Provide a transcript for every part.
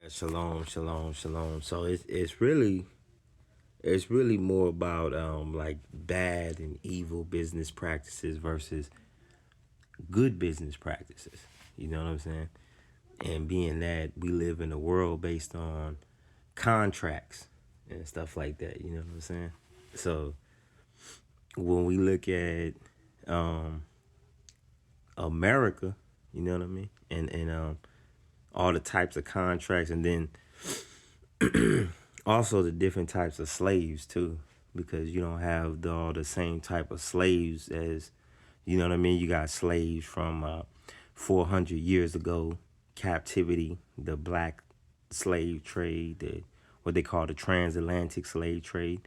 Shalom, shalom, shalom. So it's really more about like bad and evil business practices versus good business practices. You know what I'm saying? And being that we live in a world based on contracts and stuff like that. You know what I'm saying? So when we look at um, America, you know what I mean, and all the types of contracts, and then also the different types of slaves too, because you don't have all the same type of slaves as, you know what I mean. You got slaves from 400 years ago, captivity, the black slave trade, what they call the transatlantic slave trade.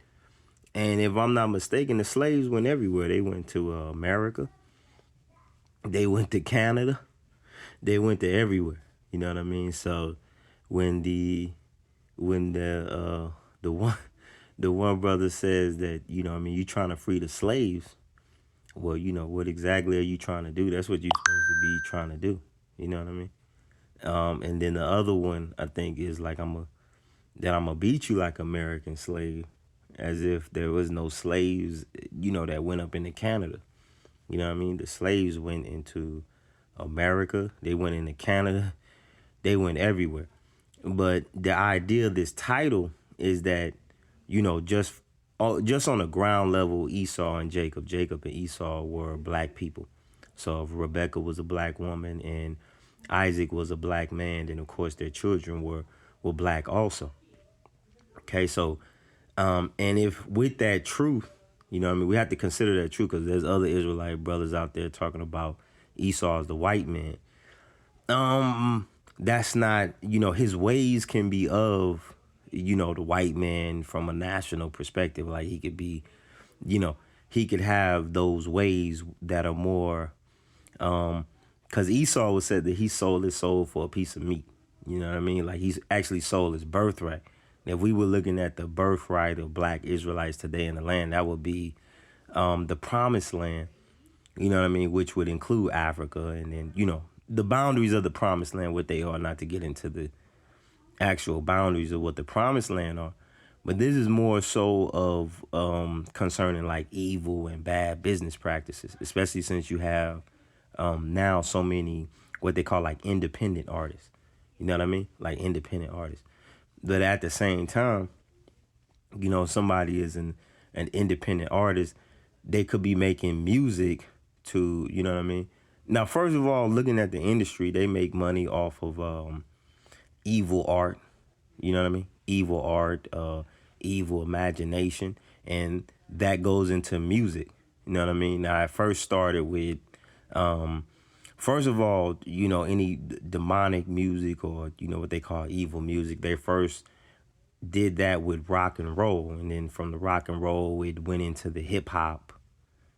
And if I'm not mistaken, the slaves went everywhere. They went to America, they went to Canada, they went to everywhere. You know what I mean? So when the one the one brother says that, you know what I mean, you trying to free the slaves, well, you know, what exactly are you trying to do? That's what you're supposed to be trying to do. You know what I mean? And then the other one I think is like I'm gonna beat you like American slave, as if there was no slaves, you know, that went up into Canada. You know what I mean? The slaves went into America, they went into Canada, they went everywhere. But the idea of this title is that, you know, just on the ground level, Esau and Jacob and Esau were black people. So if Rebecca was a black woman and Isaac was a black man, then of course their children were black also. Okay, so and if with that truth, you know what I mean, we have to consider that true, because there's other Israelite brothers out there talking about Esau as the white man. That's not, you know, his ways can be of, you know, the white man from a national perspective. Like he could be, you know, he could have those ways that are more, because Esau was said that he sold his soul for a piece of meat. You know what I mean? Like he's actually sold his birthright. If we were looking at the birthright of black Israelites today in the land, that would be the promised land, you know what I mean, which would include Africa, and then, you know, the boundaries of the promised land, what they are, not to get into the actual boundaries of what the promised land are. But this is more so of concerning like evil and bad business practices, especially since you have now so many what they call like independent artists. You know what I mean? Like independent artists. But at the same time, you know, somebody is an independent artist, they could be making music to, you know what I mean? Now, first of all, looking at the industry, they make money off of evil art, you know what I mean? Evil art, evil imagination, and that goes into music, you know what I mean? Now, I first started with, first of all, you know, any demonic music, or, you know, what they call evil music, they first did that with rock and roll, and then from the rock and roll it went into the hip hop,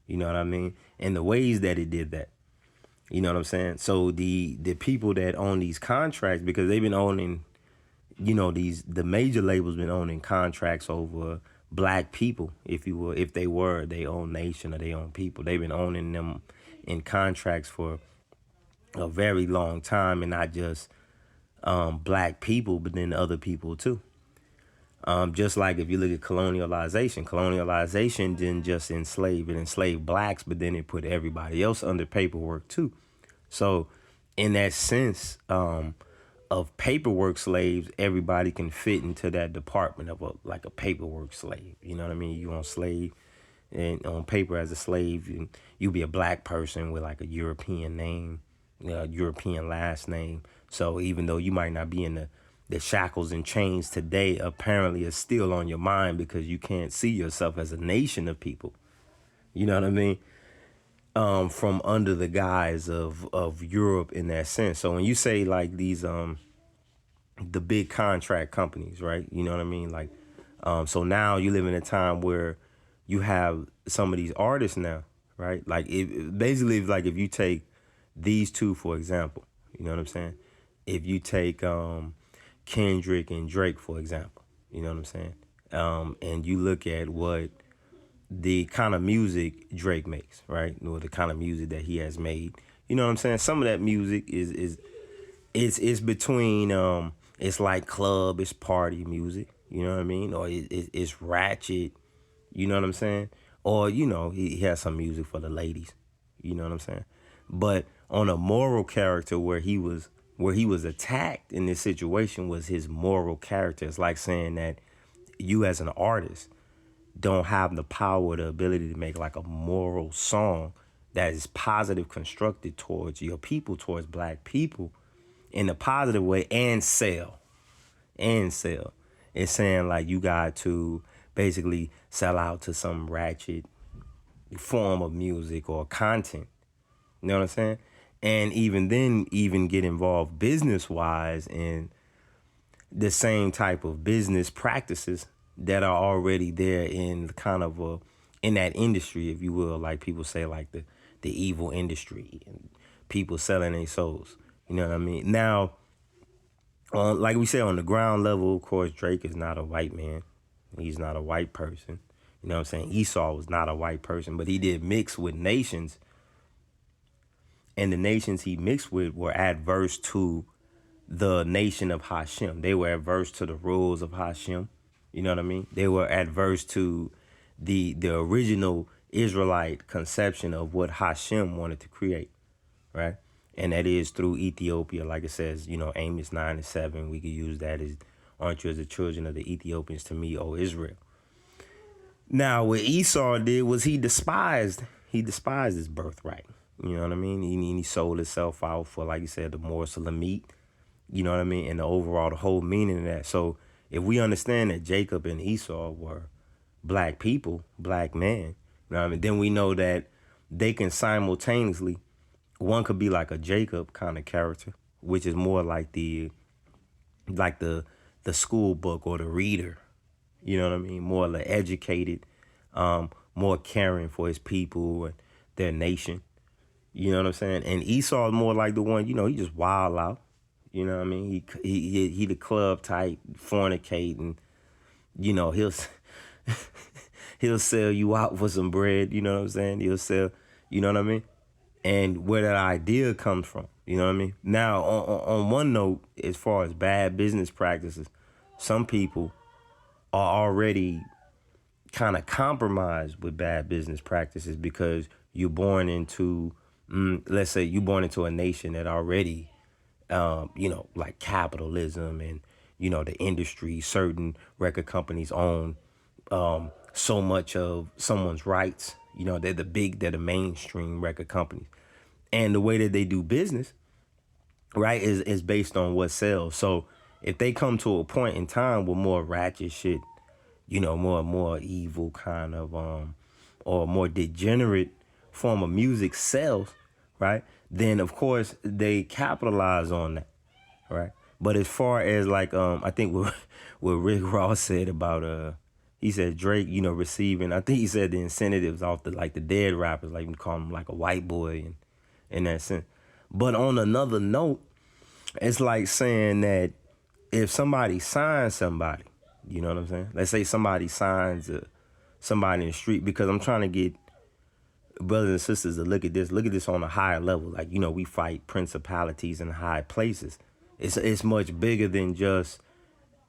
you know what I mean, and the ways that it did that, you know what I'm saying. So the people that own these contracts, because they've been owning, you know, the major labels been owning contracts over black people, if you will, if they were their own nation or their own people, they've been owning them in contracts for a very long time, and not just black people, but then other people too. Just like if you look at colonialization didn't just enslave, it enslaved blacks, but then it put everybody else under paperwork too. So in that sense, of paperwork slaves, everybody can fit into that department of like a paperwork slave. You know what I mean? You on slave and on paper as a slave, and you be a black person with like a European name, European last name. So even though you might not be in the shackles and chains today, apparently it's still on your mind, because you can't see yourself as a nation of people. You know what I mean? From under the guise of Europe in that sense. So when you say like these the big contract companies, right? You know what I mean? Like so now you live in a time where you have some of these artists now, right? Like basically like if you take these two for example, you know what I'm saying? If you take Kendrick and Drake for example, you know what I'm saying? And you look at what the kind of music Drake makes, right? Or the kind of music that he has made. You know what I'm saying? Some of that music is between It's like club, it's party music, you know what I mean? Or it's ratchet, you know what I'm saying? Or, he has some music for the ladies, you know what I'm saying? But on a moral character where he was attacked in this situation was his moral character. It's like saying that you as an artist don't have the power, the ability to make like a moral song that is positive, constructed towards your people, towards black people in a positive way and sell. It's saying like you got to basically sell out to some ratchet form of music or content. You know what I'm saying? And even then, even get involved business wise in the same type of business practices that are already there in kind of in that industry, if you will, like people say, like the evil industry and people selling their souls. You know what I mean? Now, like we say, on the ground level, of course, Drake is not a white man. He's not a white person. You know what I'm saying? Esau was not a white person, but he did mix with nations, and the nations he mixed with were adverse to the nation of Hashem. They were adverse to the rules of Hashem. You know what I mean? They were adverse to the original Israelite conception of what Hashem wanted to create, right? And that is through Ethiopia, like it says, Amos 9:7. We could use that as, aren't you as the children of the Ethiopians to me, O Israel? Now, what Esau did was he despised his birthright. You know what I mean? He sold himself out for, like you said, the morsel of meat. You know what I mean? And the whole meaning of that. So if we understand that Jacob and Esau were black people, black men, you know what I mean? Then we know that they can simultaneously, one could be like a Jacob kind of character, which is more like the school book or the reader. You know what I mean? More like educated, more caring for his people and their nation. You know what I'm saying? And Esau is more like the one, he just wild out. You know what I mean? He the club type, fornicating. He'll he'll sell you out for some bread. You know what I'm saying? He'll sell. You know what I mean? And where that idea comes from. You know what I mean? Now, on one note, as far as bad business practices, some people are already kind of compromised with bad business practices because you're born into, let's say you're born into a nation that already, like capitalism and, the industry, certain record companies own so much of someone's rights. They're the mainstream record companies. And the way that they do business, right, is based on what sells. So if they come to a point in time with more ratchet shit, more evil kind of or more degenerate form of music sells, right? Then of course they capitalize on that, right? But as far as like I think what Rick Ross said about he said Drake, receiving, I think he said the incentives off the dead rappers, like you call him like a white boy and in that sense. But on another note, it's like saying that if somebody signs somebody, you know what I'm saying? Let's say somebody signs somebody in the street, because I'm trying to get brothers and sisters to look at this on a higher level. Like, we fight principalities in high places. It's much bigger than just,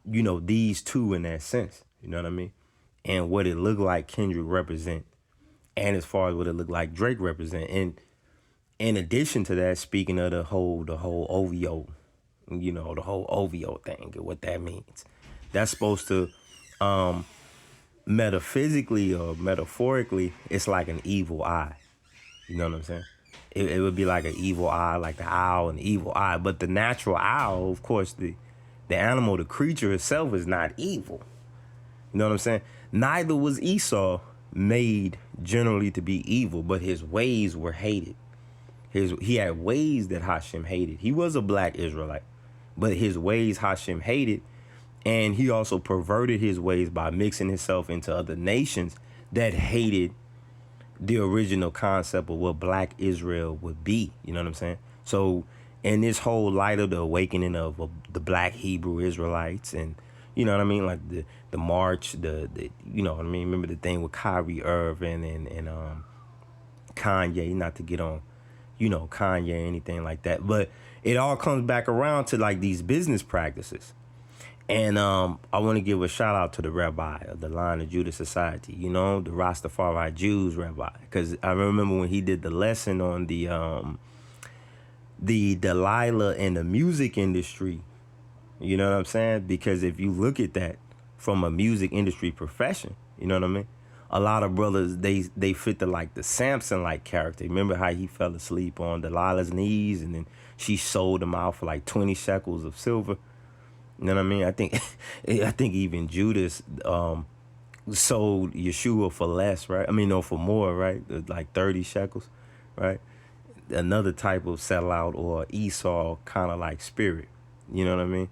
these two in that sense. You know what I mean? And what it looked like Kendrick represent, and as far as what it looked like Drake represent. And in addition to that, speaking of the whole OVO, the whole OVO thing and what that means. That's supposed to, metaphysically or metaphorically, it's like an evil eye. You know what I'm saying? It would be like an evil eye, like the owl and the evil eye. But the natural owl, of course, the animal, the creature itself is not evil. You know what I'm saying? Neither was Esau made generally to be evil, but his ways were hated. He had ways that Hashem hated. He was a black Israelite, but his ways Hashem hated. And he also perverted his ways by mixing himself into other nations that hated the original concept of what black Israel would be. You know what I'm saying? So in this whole light of the awakening of the black Hebrew Israelites, and you know what I mean, like the march, the you know what I mean. Remember the thing with Kyrie Irving and Kanye, not to get on, Kanye or anything like that, but it all comes back around to like these business practices. And I want to give a shout out to the rabbi of the Line of Judah Society, you know, the Rastafari Jews rabbi, because I remember when he did the lesson on the Delilah in the music industry. You know what I'm saying? Because if you look at that from a music industry profession, you know what I mean? A lot of brothers, they fit the like the Samson like character. Remember how he fell asleep on Delilah's knees and then she sold him out for like 20 shekels of silver. You know what I mean? I think even Judas sold Yeshua for less, right? I mean, no, for more, right? Like 30 shekels, right? Another type of sellout or Esau kind of like spirit. You know what I mean?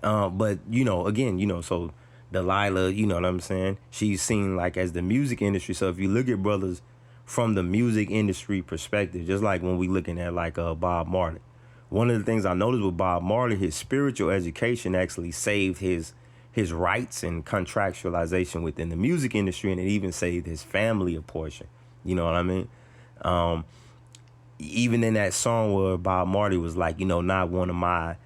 But, you know, again, you know, so Delilah, you know what I'm saying? She's seen like as the music industry. So if you look at brothers from the music industry perspective, just like when we looking at like Bob Marley, one of the things I noticed with Bob Marley, his spiritual education actually saved his rights and contractualization within the music industry, and it even saved his family a portion. You know what I mean? Even in that song where Bob Marley was like, you know, not one of my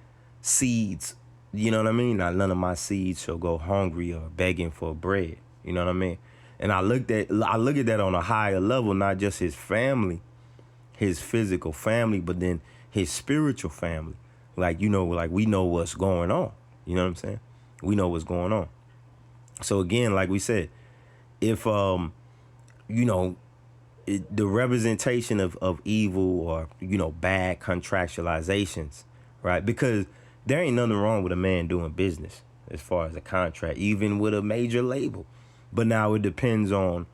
seeds, you know what I mean? Not none of my seeds shall go hungry or begging for bread. You know what I mean? And I look at that on a higher level, not just his family, his physical family, but then his spiritual family. Like, you know, like we know what's going on. You know what I'm saying? We know what's going on. So again, like we said, if you know, the representation of evil or, you know, bad contractualizations, right? Because there ain't nothing wrong with a man doing business as far as a contract, even with a major label. But now it depends on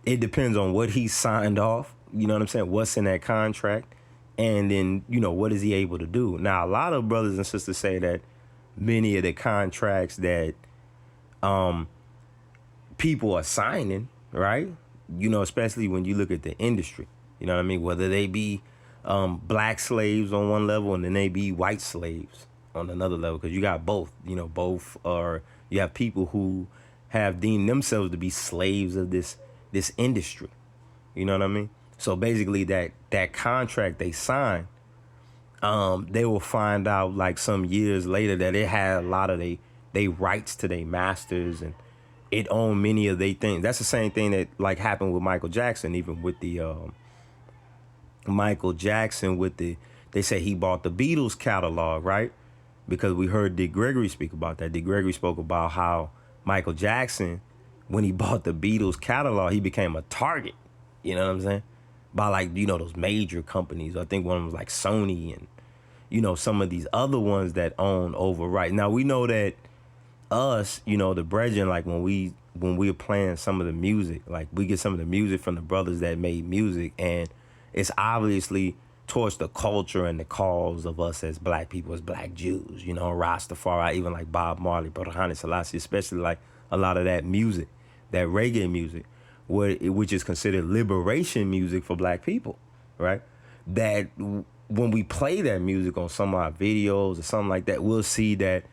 what he signed off, you know what I'm saying? What's in that contract? And then, you know, what is he able to do? Now, a lot of brothers and sisters say that many of the contracts that people are signing, right? You know, especially when you look at the industry, you know what I mean? Whether they be black slaves on one level and then they be white slaves on another level, because you got both, you know, both are, you have people who have deemed themselves to be slaves of this industry. You know what I mean? So basically that contract they sign, they will find out like some years later that it had a lot of they rights to their masters, and it owned many of their things. That's the same thing that like happened with Michael Jackson, even with the they say he bought the Beatles catalog, right? Because we heard Dick Gregory speak about that. Dick Gregory spoke about how Michael Jackson, when he bought the Beatles catalog, he became a target. You know what I'm saying? By like, you know, those major companies. I think one of them was like Sony and, you know, some of these other ones that own over right. Now we know that us, you know, the brethren, like when we're playing some of the music, like we get some of the music from the brothers that made music, and it's obviously towards the culture and the cause of us as black people, as black Jews, you know, Rastafari, even like Bob Marley, Brother Haile Selassie, especially like a lot of that music, that reggae music, which is considered liberation music for black people, right? That when we play that music on some of our videos or something like that, we'll see that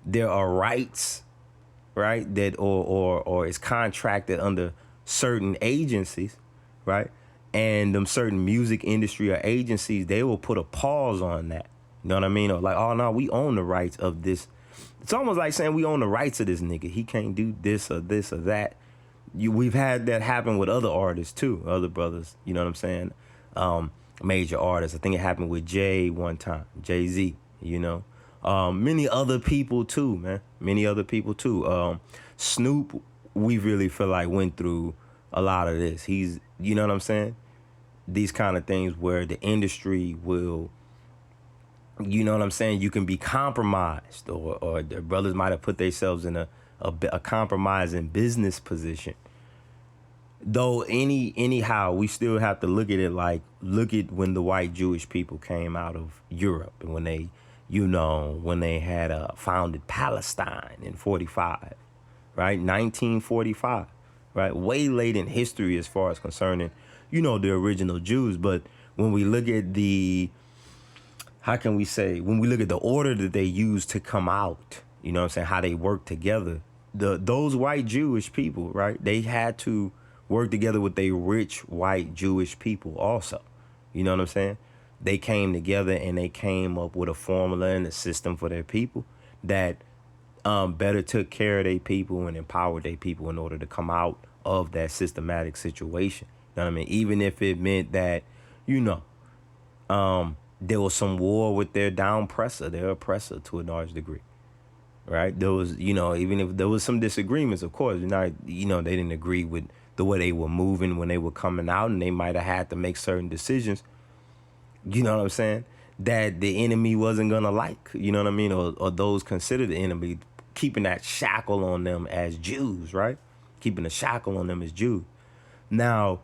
there are rights, right? That or is contracted under certain agencies, right? And them certain music industry or agencies, they will put a pause on that. You know what I mean? Or like, oh no, we own the rights of this. It's almost like saying we own the rights of this nigga. He can't do this or that. We've had that happen with other artists too, other brothers. You know what I'm saying? Major artists. I think it happened with Jay one time, Jay-Z. You know, many other people too, man. Many other people too. Snoop, we really feel like went through a lot of this. He's, you know what I'm saying? These kind of things where the industry will, you know what I'm saying? You can be compromised, or the brothers might have put themselves in a compromising business position. Though anyhow, we still have to look at it like, look at when the white Jewish people came out of Europe and when they, you know, when they had founded Palestine in 45, right? 1945, right? Way late in history as far as concerning, you know, the original Jews. But when we look at when we look at the order that they used to come out, you know what I'm saying, how they work together, those white Jewish people, right? They had to work together with a rich white Jewish people also. You know what I'm saying? They came together and they came up with a formula and a system for their people. that better took care of their people and empowered their people in order to come out of that systematic situation. You know what I mean? Even if it meant that, you know, there was some war with their their oppressor to a large degree, right? There was, you know, even if there was some disagreements, of course, they didn't agree with the way they were moving when they were coming out, and they might have had to make certain decisions, you know what I'm saying, that the enemy wasn't going to like, you know what I mean, or those considered the enemy, keeping that shackle on them as Jews, right? Keeping a shackle on them as Jews. Now,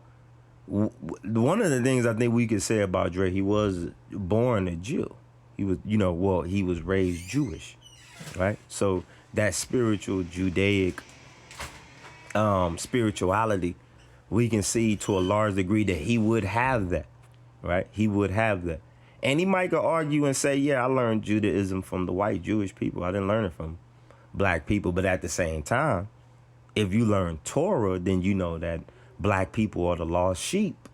one of the things I think we could say about Drake, he was born a Jew. He was, he was raised Jewish, right? So that spiritual Judaic spirituality, we can see to a large degree that he would have that, right? He would have that. And he might go argue and say, yeah, I learned Judaism from the white Jewish people. I didn't learn it from black people. But at the same time, if you learn Torah, then you know that black people are the lost sheep.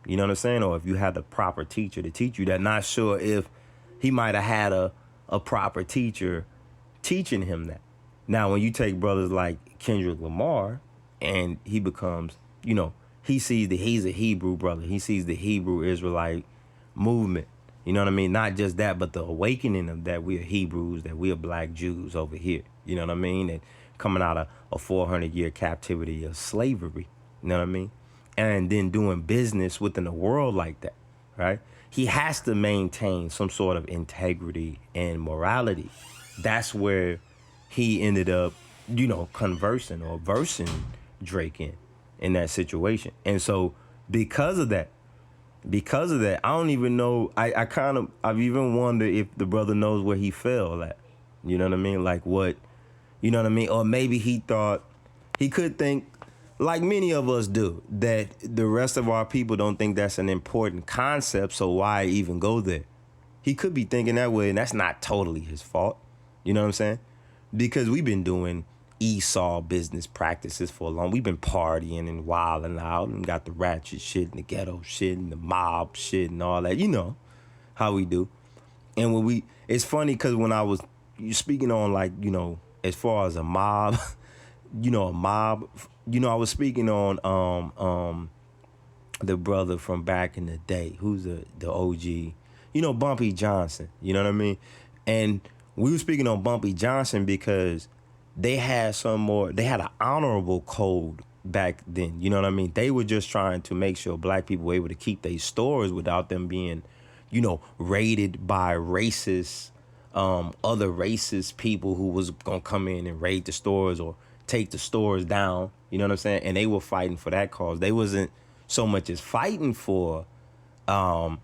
You know what I'm saying? Or if you had the proper teacher to teach you that. Not sure if he might have had a proper teacher teaching him that. Now, when you take brothers like Kendrick Lamar, and he becomes, he sees that he's a Hebrew brother. He sees the Hebrew Israelite movement. You know what I mean? Not just that, but the awakening of that we are Hebrews, that we are black Jews over here. You know what I mean? And coming out of a 400-year captivity of slavery. You know what I mean? And then doing business within a world like that, right? He has to maintain some sort of integrity and morality. That's where he ended up, conversing or versing Drake in that situation. And so because of that, I don't even know, I've even wondered if the brother knows where he fell at. You know what I mean? Like what, you know what I mean? Or maybe he thought, he could think, like many of us do, that the rest of our people don't think that's an important concept, so why even go there? He could be thinking that way, and that's not totally his fault. You know what I'm saying? Because we've been doing Esau business practices for a long. We've been partying and wilding out and got the ratchet shit and the ghetto shit and the mob shit and all that. You know how we do. And it's funny because when I was speaking on, like, as far as a mob, I was speaking on the brother from back in the day, who's the OG, Bumpy Johnson, you know what I mean? And we were speaking on Bumpy Johnson because they had an honorable code back then, you know what I mean? They were just trying to make sure black people were able to keep their stores without them being, raided by racist, other racist people who was gonna come in and raid the stores or take the stores down, you know what I'm saying? And they were fighting for that cause. They wasn't so much as fighting for, to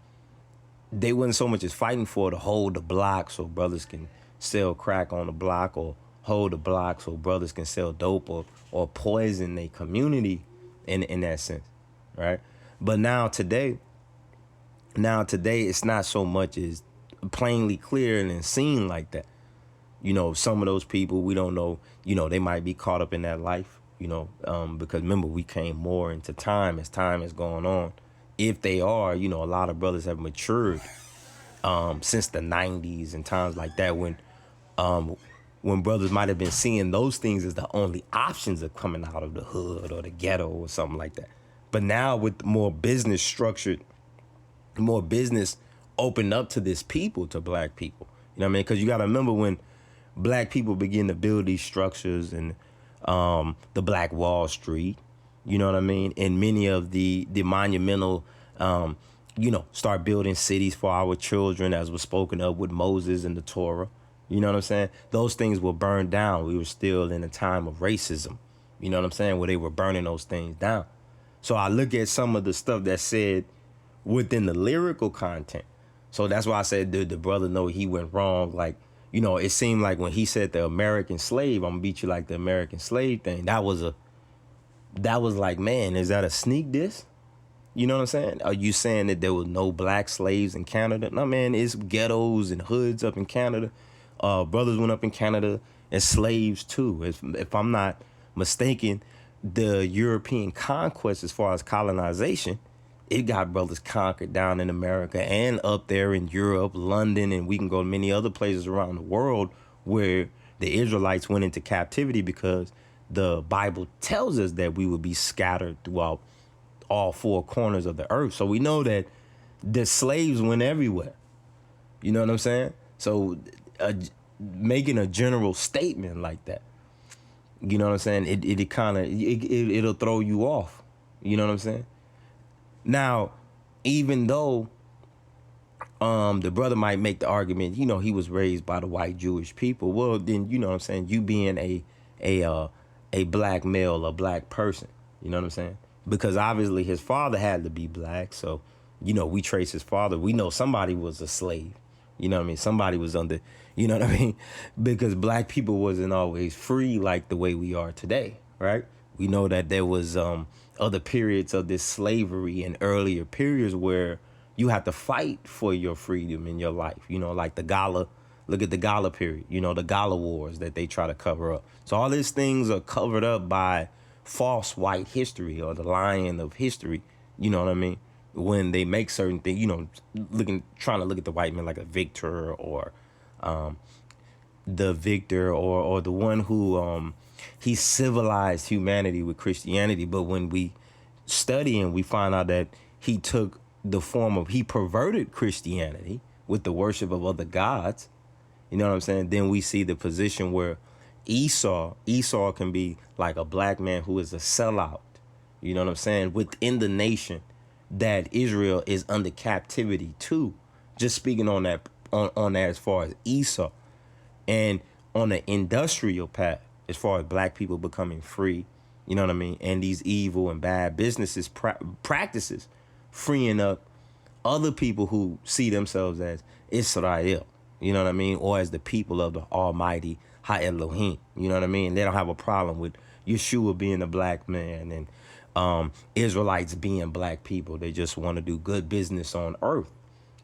hold the block so brothers can sell crack on the block, or hold the block so brothers can sell dope or poison their community in that sense, right? But now today, it's not so much as plainly clear and seen like that. Some of those people, we don't know, they might be caught up in that life, because remember, we came more into time as time has gone on. If they are, a lot of brothers have matured since the 90s and times like that when brothers might have been seeing those things as the only options of coming out of the hood or the ghetto or something like that. But now with more business structured, more business opened up to this people, to black people. You know what I mean? Because you got to remember when black people begin to build these structures and the Black Wall Street, you know what I mean? And many of the monumental, start building cities for our children, as was spoken of with Moses and the Torah. You know what I'm saying? Those things were burned down. We were still in a time of racism, you know what I'm saying, where they were burning those things down. So I look at some of the stuff that's said within the lyrical content. So that's why I said, did the brother know he went wrong? Like, it seemed like when he said the American slave, I'm gonna beat you like the American slave thing, that was like, man, is that a sneak diss? You know what I'm saying? Are you saying that there was no black slaves in Canada? No, man, it's ghettos and hoods up in Canada. Brothers went up in Canada as slaves too. If I'm not mistaken, the European conquest, as far as colonization, it got brothers conquered down in America and up there in Europe, London, and we can go to many other places around the world where the Israelites went into captivity because the Bible tells us that we would be scattered throughout all four corners of the earth. So we know that the slaves went everywhere. You know what I'm saying? So making a general statement like that, you know what I'm saying? It'll throw you off. You know what I'm saying? Now, even though the brother might make the argument, you know, he was raised by the white Jewish people. Well, then, you know what I'm saying? You being a black male, a black person, you know what I'm saying? Because obviously his father had to be black. So, you know, we trace his father. We know somebody was a slave. You know what I mean? Somebody was under, you know what I mean? Because black people wasn't always free like the way we are today, right? We know that there was other periods of this slavery and earlier periods where you have to fight for your freedom in your life. You know, like the Gala, look at the Gala period, you know, the Gala wars that they try to cover up. So all these things are covered up by false white history or the lying of history. You know what I mean? When they make certain things, you know, trying to look at the white man like a victor or the victor or the one who he civilized humanity with Christianity. But when we study and we find out that he took the form of, he perverted Christianity with the worship of other gods, you know what I'm saying? Then we see the position where Esau can be like a black man who is a sellout, you know what I'm saying, within the nation that Israel is under captivity to. Just speaking on that as far as Esau. And on the industrial path, as far as black people becoming free, you know what I mean, and these evil and bad businesses practices freeing up other people who see themselves as Israel, you know what I mean, or as the people of the Almighty Ha-Elohim, you know what I mean? They don't have a problem with Yeshua being a black man and Israelites being black people. They just want to do good business on earth,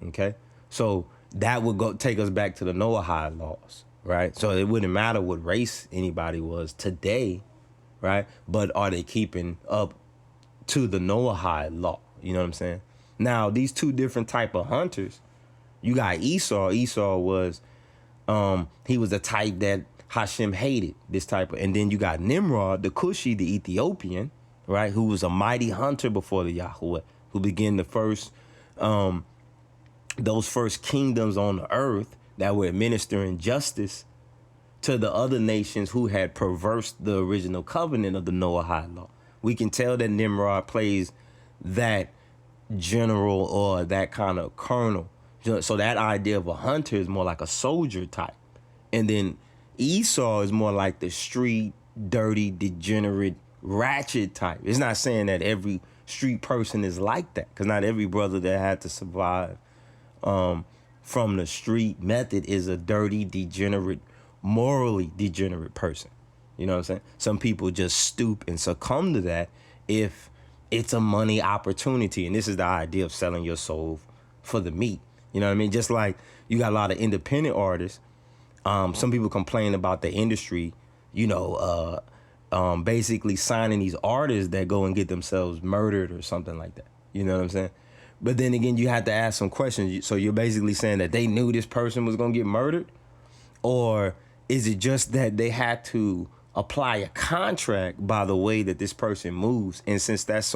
okay? So that would take us back to the Noahide laws, right? So it wouldn't matter what race anybody was today, right? But are they keeping up to the Noahide law? You know what I'm saying? Now, these two different type of hunters, you got Esau. Esau was, he was the type that Hashem hated, this type of, and then you got Nimrod, the Cushi, the Ethiopian, right, who was a mighty hunter before the Yahweh, who began the first, those first kingdoms on the earth that were administering justice to the other nations who had perversed the original covenant of the Noahide law. We can tell that Nimrod plays that general or that kind of colonel. So that idea of a hunter is more like a soldier type. And then Esau is more like the street, dirty, degenerate, ratchet type. It's not saying that every street person is like that, because not every brother that had to survive from the street method is a dirty, degenerate, morally degenerate person. You know what I'm saying? Some people just stoop and succumb to that if it's a money opportunity. And this is the idea of selling your soul for the meat. You know what I mean? Just like you got a lot of independent artists. Some people complain about the industry, you know, basically signing these artists that go and get themselves murdered or something like that. You know what I'm saying? But then again, you have to ask some questions. So you're basically saying that they knew this person was going to get murdered? Or is it just that they had to apply a contract by the way that this person moves? And since that's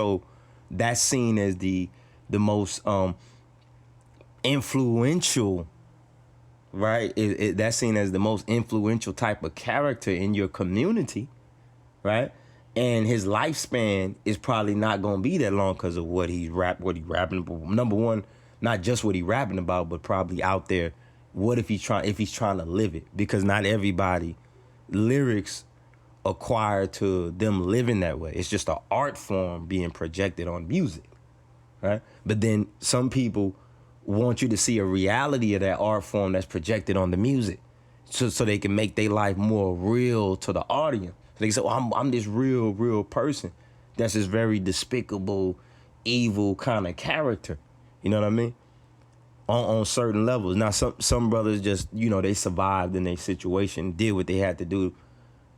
seen as the most influential, right? That's seen as the most influential type of character in your community, right? And his lifespan is probably not going to be that long because of what he's rapping about. Number one, not just what he's rapping about, but probably out there. What if he's trying to live it? Because not everybody lyrics acquire to them living that way. It's just an art form being projected on music, right? But then some people want you to see a reality of that art form that's projected on the music, so they can make their life more real to the audience. So they say, oh, I'm this real person that's this very despicable, evil kind of character. You know what I mean? On certain levels. Now, some brothers just, you know, they survived in their situation, did what they had to do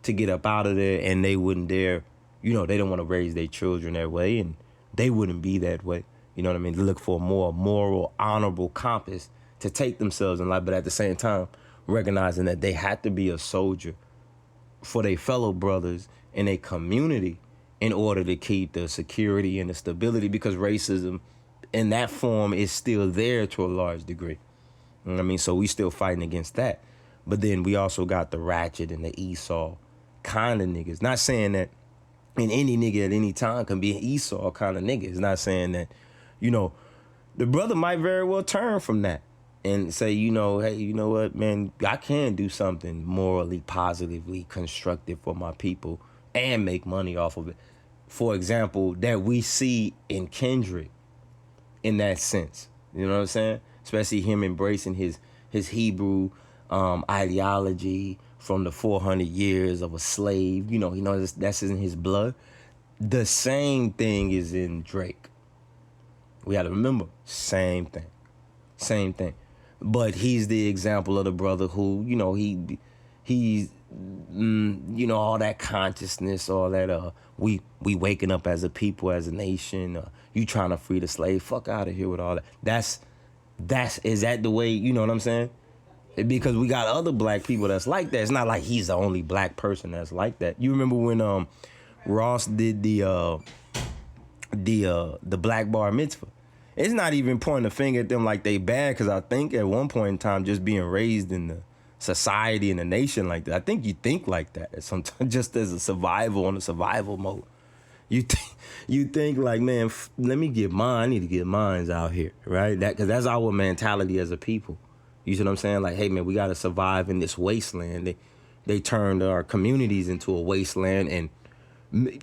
to get up out of there, and they wouldn't dare, you know, they don't want to raise their children that way, and they wouldn't be that way. You know what I mean? To look for a more moral, honorable compass to take themselves in life. But at the same time, recognizing that they had to be a soldier for their fellow brothers in a community in order to keep the security and the stability, because racism in that form is still there to a large degree. You know what I mean? So we still fighting against that. But then we also got the ratchet and the Esau kind of niggas. Not saying that and any nigga at any time can be an Esau kind of nigga. It's not saying that, you know, the brother might very well turn from that and say, you know, hey, you know what, man, I can do something morally, positively constructive for my people and make money off of it. For example, that we see in Kendrick in that sense. You know what I'm saying? Especially him embracing his Hebrew ideology from the 400 years of a slave. You know that's in his blood. The same thing is in Drake. We got to remember, same thing. But he's the example of the brother who, you know, he's, you know, all that consciousness, all that, we waking up as a people, as a nation, you trying to free the slave, fuck out of here with all that. Is that the way, you know what I'm saying? Because we got other black people that's like that. It's not like he's the only black person that's like that. You remember when Ross did the black bar mitzvah? It's not even pointing a finger at them like they bad, because I think at one point in time, just being raised in the society and the nation like that, I think you think like that sometimes, just as a survival on a survival mode. You think like, man, let me get mine. I need to get mines out here, right? Because that's our mentality as a people. You see what I'm saying? Like, hey, man, we got to survive in this wasteland. They turned our communities into a wasteland, and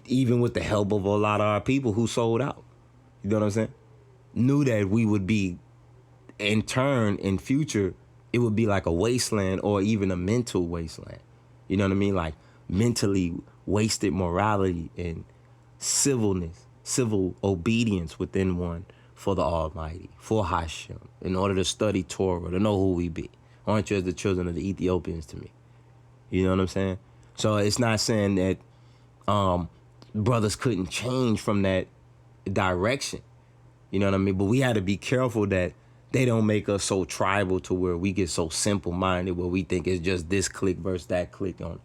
even with the help of a lot of our people who sold out. You know what I'm saying? Knew that we would be, in turn, in future, it would be like a wasteland or even a mental wasteland. You know what I mean? Like mentally wasted morality and civil obedience within one for the Almighty, for Hashem, in order to study Torah, to know who we be. Aren't you as the children of the Ethiopians to me? You know what I'm saying? So it's not saying that brothers couldn't change from that direction. You know what I mean? But we had to be careful that they don't make us so tribal to where we get so simple-minded, where we think it's just this clique versus that clique on it.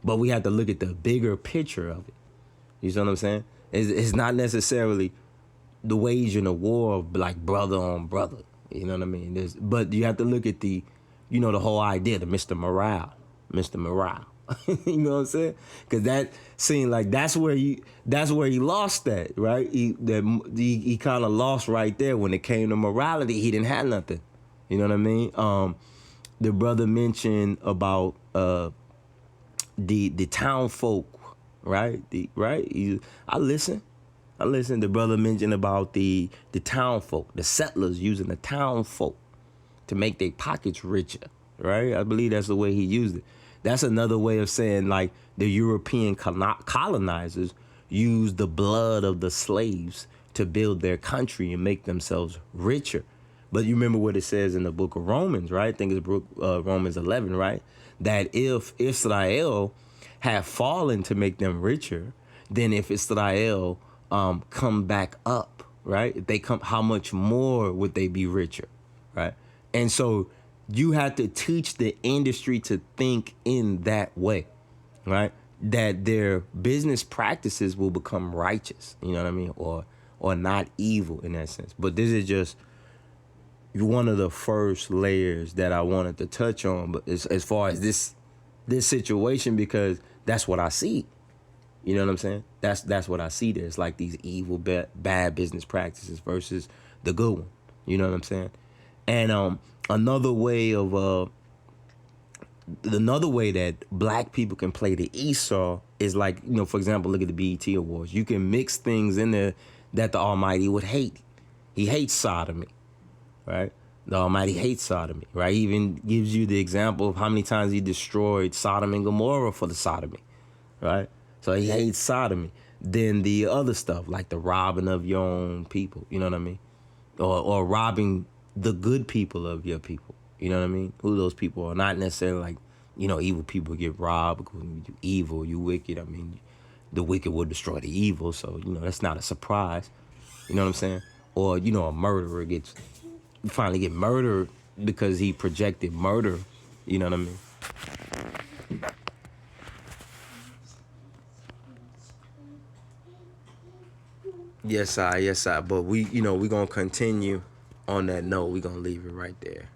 But we have to look at the bigger picture of it. You see what I'm saying? It's not necessarily the waging a war of like brother on brother. You know what I mean? But you have to look at the, you know, the whole idea, the Mr. Morale. You know what I'm saying? Because that seemed like that's where he lost that, right? He kind of lost right there when it came to morality. He didn't have nothing. You know what I mean? The brother mentioned about the town folk, right? I listen. The brother mentioned about the town folk, the settlers using the town folk to make their pockets richer, right? I believe that's the way he used it. That's another way of saying like the European colonizers used the blood of the slaves to build their country and make themselves richer. But you remember what it says in the book of Romans, right? I think it's Romans 11, right? That if Israel had fallen to make them richer, then if Israel come back up, right? If they come, how much more would they be richer, right? And so you have to teach the industry to think in that way, right? That their business practices will become righteous, you know what I mean? Or not evil in that sense. But this is just one of the first layers that I wanted to touch on, but as far as this situation, because that's what I see. You know what I'm saying? That's what I see there. It's like these evil, bad business practices versus the good one. You know what I'm saying? And another way that black people can play the Esau is like, you know, for example, look at the BET Awards. You can mix things in there that the Almighty would hate. He hates sodomy, right? The Almighty hates sodomy, right? He even gives you the example of how many times he destroyed Sodom and Gomorrah for the sodomy, right? So he hates sodomy. Then the other stuff, like the robbing of your own people, you know what I mean? Or robbing the good people of your people, you know what I mean? Who those people are. Not necessarily like, you know, evil people get robbed because you evil, you wicked. I mean, the wicked will destroy the evil, so, you know, that's not a surprise. You know what I'm saying? Or, you know, a murderer finally get murdered because he projected murder You know what I mean? Yes, I. But we, we gonna continue on that note. We gonna leave it right there.